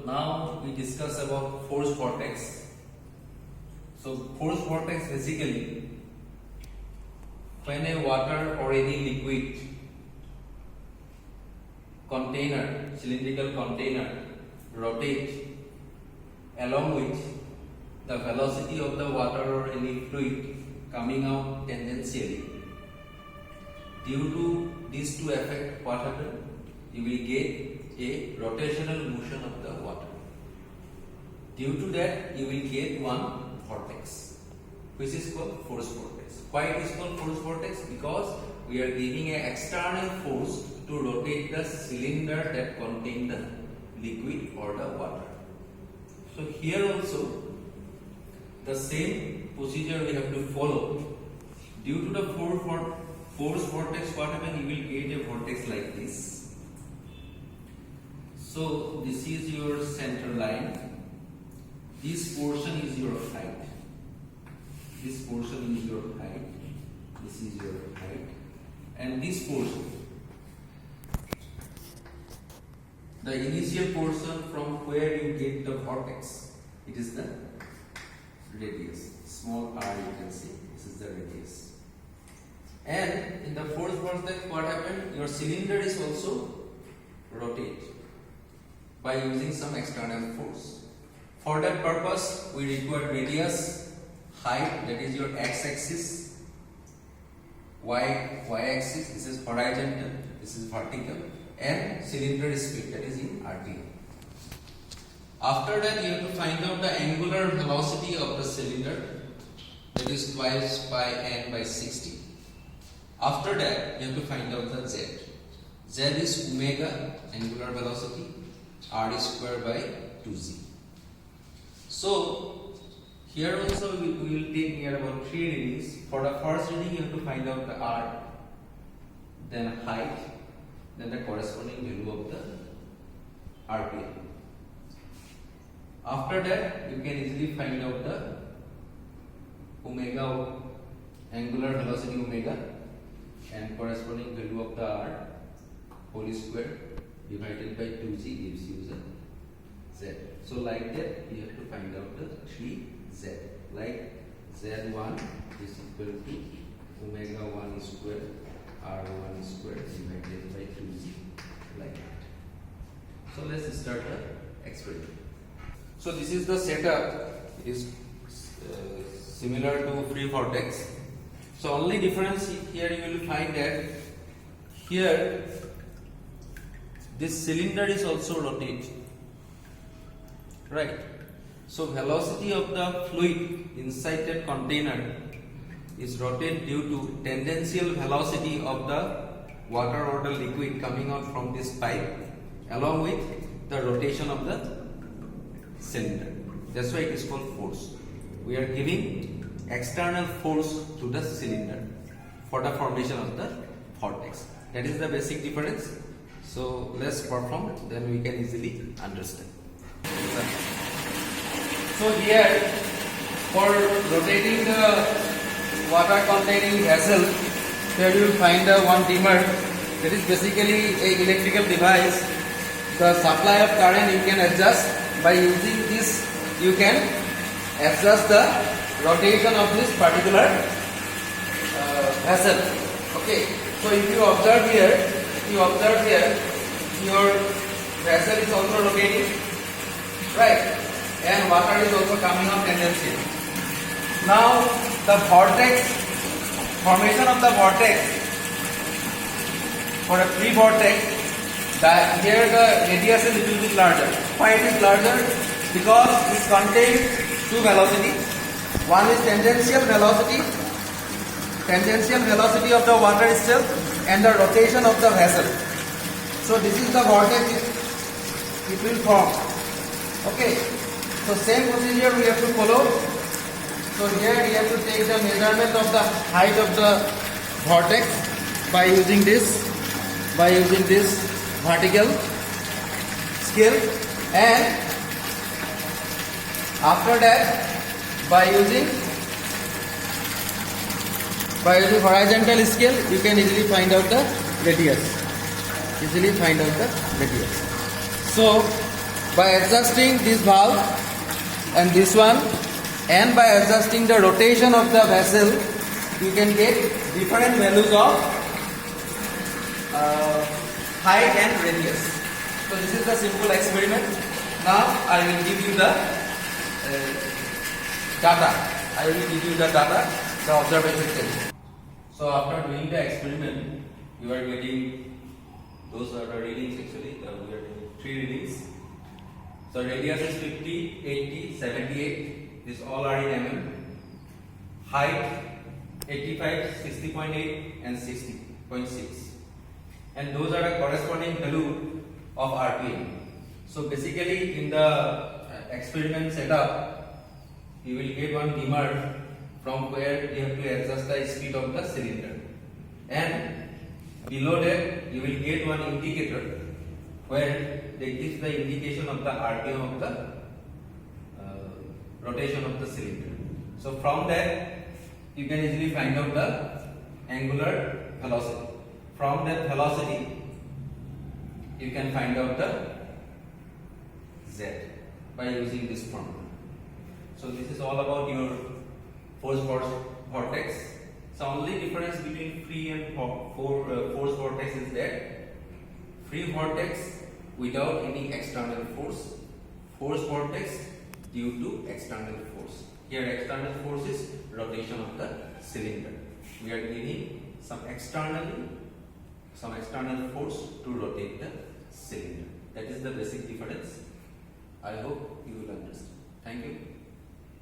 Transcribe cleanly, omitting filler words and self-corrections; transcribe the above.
now we discuss about force vortex. So force vortex basically when a water or any liquid container, cylindrical container rotates along with the velocity of the water or any fluid coming out tangentially. Due to these two effects, what happens? You will get a rotational motion of the water. Due to that, you will get one vortex, which is called force vortex. Why it is called force vortex? Because we are giving an external force to rotate the cylinder that contains the liquid or the water. So here also the same procedure we have to follow. Due to the force vortex, what happens? You will get a vortex like this. So this is your center line. This portion is your height. This portion is your height. This is your height. And this portion, the initial portion from where you get the vortex, it is the radius. Small r you can see. This is the radius. And in the force vortex, what happened? Your cylinder is also rotate by using some external force. For that purpose, we require radius, height, that is your x-axis, y-axis, this is horizontal, this is vertical, and cylinder speed, that is in RPM. After that, you have to find out the angular velocity of the cylinder, that is twice pi n by 60. After that, you have to find out the z. Z is omega, angular velocity, r is square by 2z. So here also we will take near about 3 readings. For the first reading, you have to find out the r, then height, then the corresponding value of the RPM. After that, you can easily find out the omega, angular velocity omega, and corresponding value of the r whole square divided by 2z gives you the z. So like that, you have to find out the 3z. Like z1 is equal to omega 1 square r1 square divided by 2z, like that. So let's start the experiment. So this is the setup. It is similar to free vortex. So only difference here you will find that here this cylinder is also rotate, right? So velocity of the fluid inside that container is rotate due to tangential velocity of the water or the liquid coming out from this pipe along with the rotation of the cylinder. That's why it is called force. We are giving external force to the cylinder for the formation of the vortex. That is the basic difference. So let's perform, then we can easily understand. So here, for rotating the water containing vessel, here you will find one dimmer. That is basically a electrical device. The supply of current you can adjust by using this. You can adjust the rotation of this particular vessel. Okay. So if you observe here, your vessel is also rotating, right? And water is also coming out tangentially. Now the vortex, formation of the vortex, for a free vortex, here the radius is a little bit larger. Why it is larger? Because it contains two velocities. One is tangential velocity of the water itself, and the rotation of the vessel. So this is the vortex it will form. Okay. So same procedure we have to follow. So here we have to take the measurement of the height of the vortex by using this vertical scale, and after that by using horizontal scale you can easily find out the radius. So by adjusting this valve and this one, and by adjusting the rotation of the vessel, you can get different values of height and radius. So this is the simple experiment. Now I will give you the data. I will give you the data, the observation test. So after doing the experiment, you are getting, those are the readings actually, we are getting 3 readings. So radius is 50, 80, 78, these all are in mm. Height 85, 60.8 and 60.6. And those are the corresponding value of RPM. So basically in the experiment setup, you will get one dimmer from where you have to adjust the speed of the cylinder. And below that you will get one indicator where they gives the indication of the RPM of the rotation of the cylinder. So from that you can easily find out the angular velocity. From that velocity you can find out the Z by using this formula. So this is all about your force vortex. So only difference between free and force vortex is that free vortex without any external force, force vortex due to external force. Here external force is rotation of the cylinder. We are giving some external force to rotate the cylinder. That is the basic difference. I hope you will understand. Thank you.